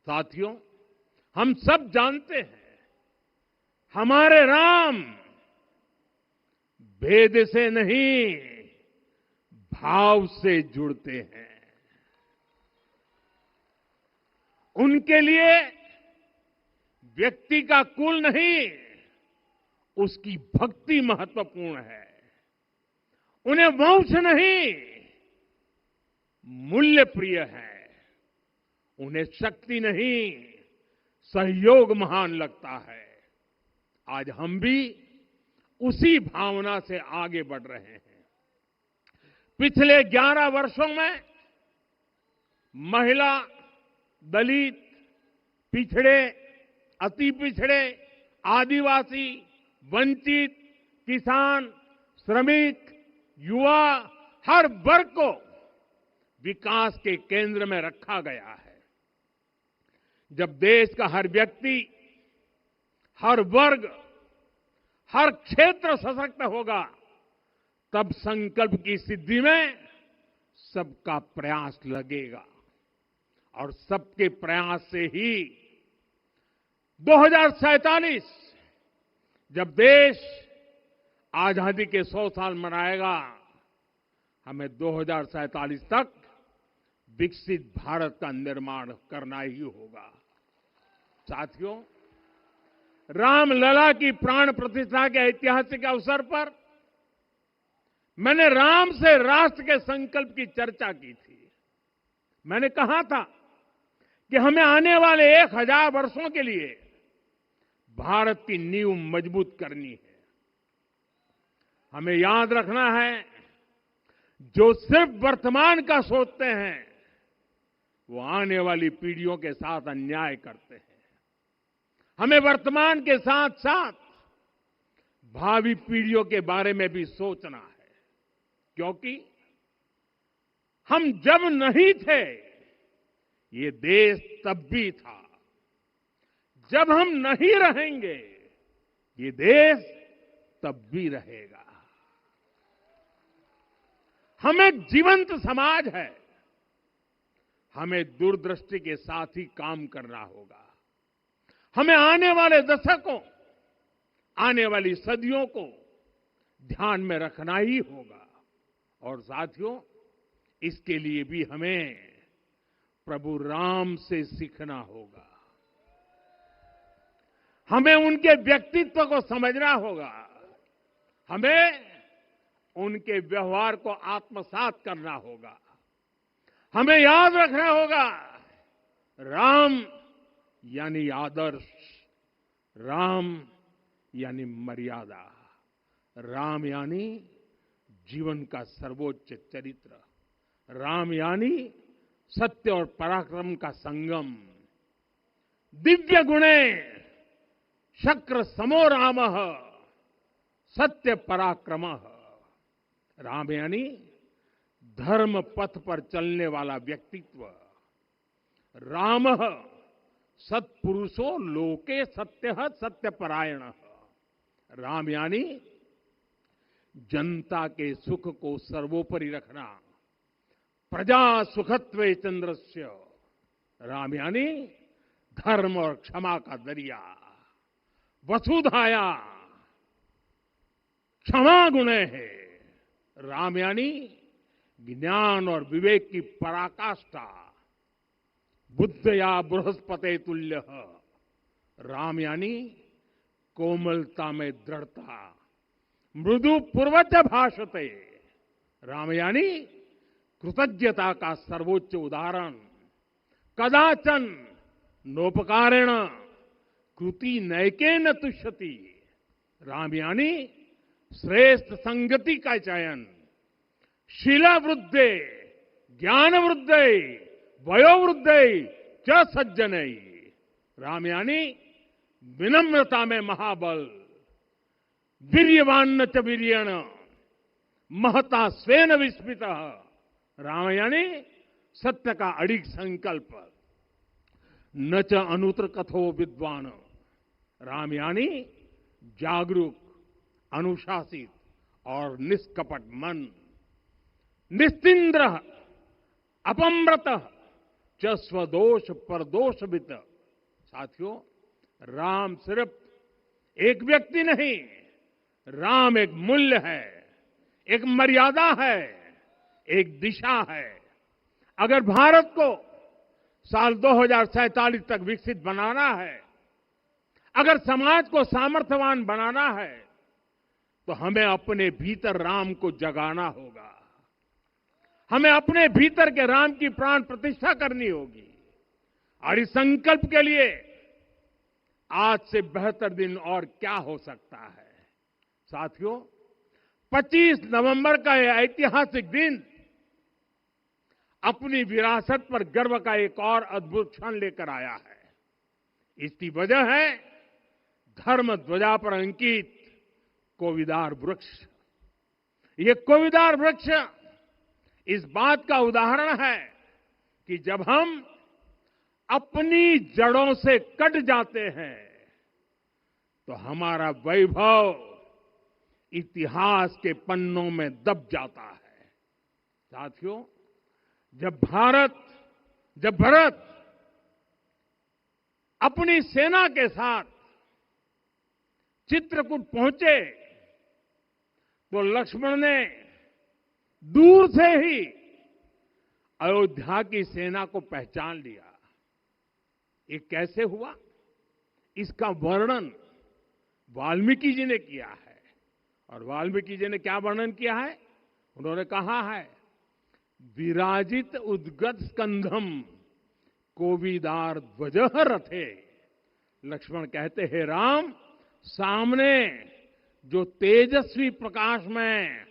साथियों, हम सब जानते हैं हमारे राम भेद से नहीं भाव से जुड़ते हैं। उनके लिए व्यक्ति का कुल नहीं, उसकी भक्ति महत्वपूर्ण है। उन्हें वंश नहीं, मूल्य प्रिय है। उन्हें शक्ति नहीं, सहयोग महान लगता है। आज हम भी उसी भावना से आगे बढ़ रहे हैं। पिछले 11 वर्षों में महिला, दलित, पिछड़े, अति पिछड़े, आदिवासी, वंचित, किसान, श्रमिक, युवा, हर वर्ग को विकास के केंद्र में रखा गया है। जब देश का हर व्यक्ति, हर वर्ग, हर क्षेत्र सशक्त होगा, तब संकल्प की सिद्धि में सबका प्रयास लगेगा। और सबके प्रयास से ही 2047 जब देश आजादी के 100 साल मनाएगा, हमें 2047 तक विकसित भारत का निर्माण करना ही होगा। साथियों, रामलला की प्राण प्रतिष्ठा के ऐतिहासिक अवसर पर मैंने राम से राष्ट्र के संकल्प की चर्चा की थी। मैंने कहा था कि हमें आने वाले 1000 वर्षों के लिए भारत की नींव मजबूत करनी है। हमें याद रखना है, जो सिर्फ वर्तमान का सोचते हैं वो आने वाली पीढ़ियों के साथ अन्याय करते हैं। हमें वर्तमान के साथ साथ भावी पीढ़ियों के बारे में भी सोचना है, क्योंकि हम जब नहीं थे ये देश तब भी था। जब हम नहीं रहेंगे ये देश तब भी रहेगा। हम एक जीवंत समाज है। हमें दूरदृष्टि के साथ ही काम करना होगा। हमें आने वाले दशकों, आने वाली सदियों को ध्यान में रखना ही होगा। और साथियों, इसके लिए भी हमें प्रभु राम से सीखना होगा। हमें उनके व्यक्तित्व को समझना होगा। हमें उनके व्यवहार को आत्मसात करना होगा। हमें याद रखना होगा, राम यानी आदर्श, राम यानी मर्यादा, राम यानी जीवन का सर्वोच्च चरित्र, राम यानी सत्य और पराक्रम का संगम। दिव्य गुणे शक्र समो रामः सत्य पराक्रमः। राम यानी धर्म पथ पर चलने वाला व्यक्तित्व। रामः सत्पुरुषो लोके सत्यः सत्यपरायणः। राम यानी जनता के सुख को सर्वोपरि रखना। प्रजा सुखत्वे चंद्रस्य। राम यानी धर्म और क्षमा का दरिया। वसुधाया क्षमा गुणे है। राम यानी ज्ञान और विवेक की पराकाष्ठा। बुद्धया बृहस्पते तुल्य। राम यानी कोमलता में दृढ़ता। मृदु पूर्वज भाषते। राम यानी कृतज्ञता का सर्वोच्च उदाहरण। कदाचन नोपकारेण कृति नैकेन तुष्यति। राम यानी श्रेष्ठ संगति का चयन। शीला वृद्धे ज्ञान वृद्धे वयोवृद्धे च सज्जनई। राम यानी विनम्रता में महाबल। वीर्यवान च वीर्यण महता स्वेन विस्मितः। राम यानी सत्य का अडिग संकल्प। न च अनुत्र कथो विद्वान। राम यानी जागरूक, अनुशासित और निष्कपट मन। निस्तिंद्र अपम्रत च स्वदोष परदोष वित। साथियों, राम सिर्फ एक व्यक्ति नहीं, राम एक मूल्य है, एक मर्यादा है, एक दिशा है। अगर भारत को साल 2047 तक विकसित बनाना है, अगर समाज को सामर्थ्यवान बनाना है, तो हमें अपने भीतर राम को जगाना होगा। हमें अपने भीतर के राम की प्राण प्रतिष्ठा करनी होगी। और इस संकल्प के लिए आज से बेहतर दिन और क्या हो सकता है। साथियों, 25 नवंबर का यह ऐतिहासिक दिन अपनी विरासत पर गर्व का एक और अद्भुत क्षण लेकर आया है। इसकी वजह है धर्म ध्वजा पर अंकित कोविदार वृक्ष। ये कोविदार वृक्ष इस बात का उदाहरण है कि जब हम अपनी जड़ों से कट जाते हैं तो हमारा वैभव इतिहास के पन्नों में दब जाता है। साथियों, जब भरत अपनी सेना के साथ चित्रकूट पहुंचे तो लक्ष्मण ने दूर से ही अयोध्या की सेना को पहचान लिया। ये कैसे हुआ, इसका वर्णन वाल्मीकि जी ने किया है। और वाल्मीकि जी ने क्या वर्णन किया है? उन्होंने कहा है, विराजित उद्गत स्कंधम कोविदार ध्वजः रथे। लक्ष्मण कहते हैं, राम, सामने जो तेजस्वी प्रकाश में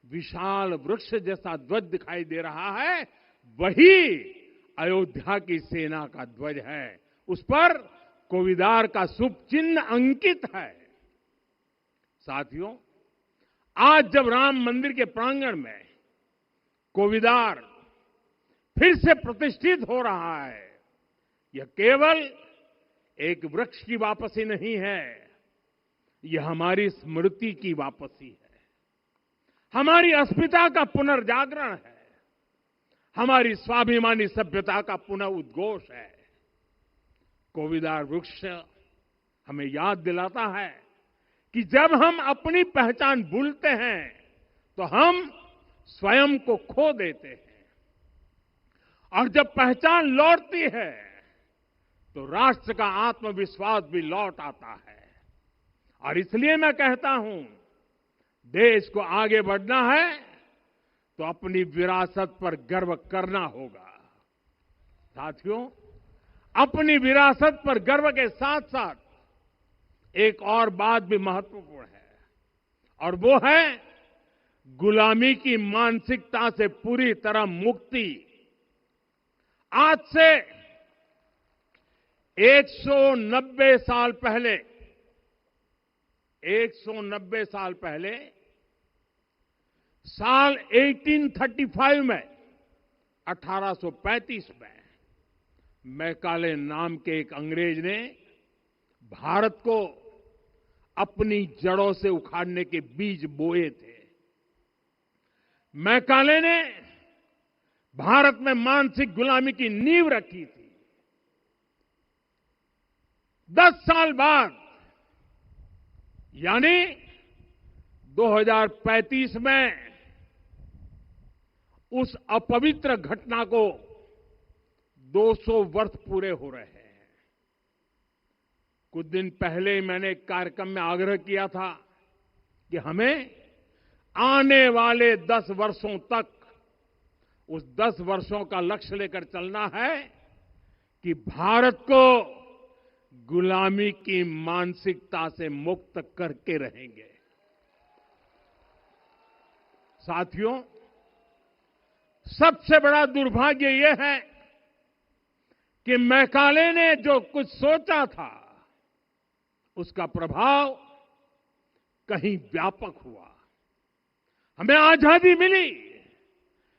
विशाल वृक्ष जैसा ध्वज दिखाई दे रहा है, वही अयोध्या की सेना का ध्वज है। उस पर कोविदार का शुभ चिन्ह अंकित है। साथियों, आज जब राम मंदिर के प्रांगण में कोविदार फिर से प्रतिष्ठित हो रहा है, यह केवल एक वृक्ष की वापसी नहीं है, यह हमारी स्मृति की वापसी है, हमारी अस्मिता का पुनर्जागरण है, हमारी स्वाभिमानी सभ्यता का पुनः उद्घोष है। कोविदार वृक्ष हमें याद दिलाता है कि जब हम अपनी पहचान भूलते हैं तो हम स्वयं को खो देते हैं, और जब पहचान लौटती है तो राष्ट्र का आत्मविश्वास भी लौट आता है। और इसलिए मैं कहता हूं, देश को आगे बढ़ना है तो अपनी विरासत पर गर्व करना होगा। साथियों, अपनी विरासत पर गर्व के साथ साथ एक और बात भी महत्वपूर्ण है, और वो है गुलामी की मानसिकता से पूरी तरह मुक्ति। आज से 190 साल पहले 190 साल पहले साल 1835 में 1835 में मैकाले नाम के एक अंग्रेज ने भारत को अपनी जड़ों से उखाड़ने के बीज बोए थे। मैकाले ने भारत में मानसिक गुलामी की नींव रखी थी। 10 साल बाद यानी 2035 में उस अपवित्र घटना को 200 वर्ष पूरे हो रहे हैं। कुछ दिन पहले मैंने एक कार्यक्रम में आग्रह किया था कि हमें आने वाले 10 वर्षों तक उस 10 वर्षों का लक्ष्य लेकर चलना है कि भारत को गुलामी की मानसिकता से मुक्त करके रहेंगे। साथियों, सबसे बड़ा दुर्भाग्य यह है कि मैकाले ने जो कुछ सोचा था उसका प्रभाव कहीं व्यापक हुआ। हमें आजादी मिली,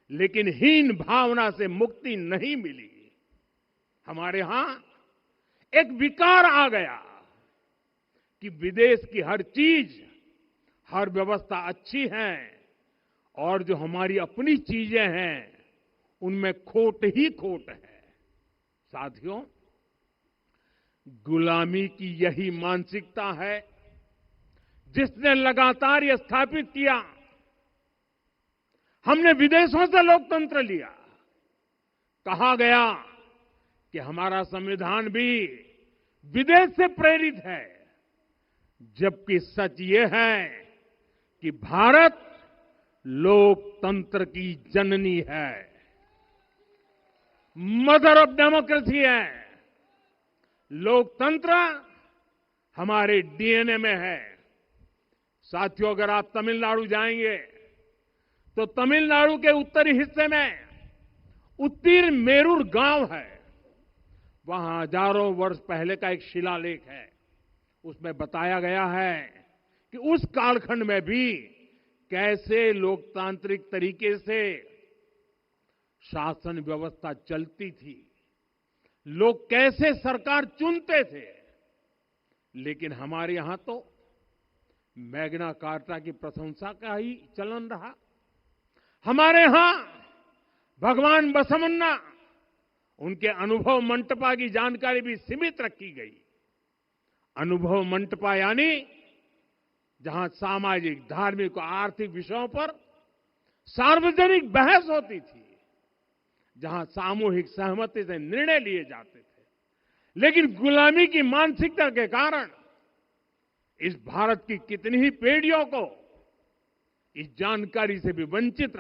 लेकिन हीन भावना से मुक्ति नहीं मिली। हमारे यहां एक विकार आ गया कि विदेश की हर चीज, हर व्यवस्था अच्छी है और जो हमारी अपनी चीजें हैं उनमें खोट ही खोट है। साथियों, गुलामी की यही मानसिकता है जिसने लगातार यह स्थापित किया। हमने विदेशों से लोकतंत्र लिया। कहा गया कि हमारा संविधान भी विदेश से प्रेरित है, जबकि सच ये है कि भारत लोकतंत्र की जननी है, मदर ऑफ डेमोक्रेसी है। लोकतंत्र हमारे डीएनए में है। साथियों, अगर आप तमिलनाडु जाएंगे तो तमिलनाडु के उत्तरी हिस्से में उत्तीरमेरूर गांव है। वहां हजारों वर्ष पहले का एक शिलालेख है। उसमें बताया गया है कि उस कालखंड में भी कैसे लोकतांत्रिक तरीके से शासन व्यवस्था चलती थी, लोग कैसे सरकार चुनते थे। लेकिन हमारे यहां तो मैग्ना कार्टा की प्रशंसा का ही चलन रहा। हमारे यहां भगवान बसवन्ना, उनके अनुभव मंटपा की जानकारी भी सीमित रखी गई। अनुभव मंटपा यानी जहां सामाजिक, धार्मिक और आर्थिक विषयों पर सार्वजनिक बहस होती थी, जहां सामूहिक सहमति से निर्णय लिए जाते थे। लेकिन गुलामी की मानसिकता के कारण इस भारत की कितनी ही पीढ़ियों को इस जानकारी से भी वंचित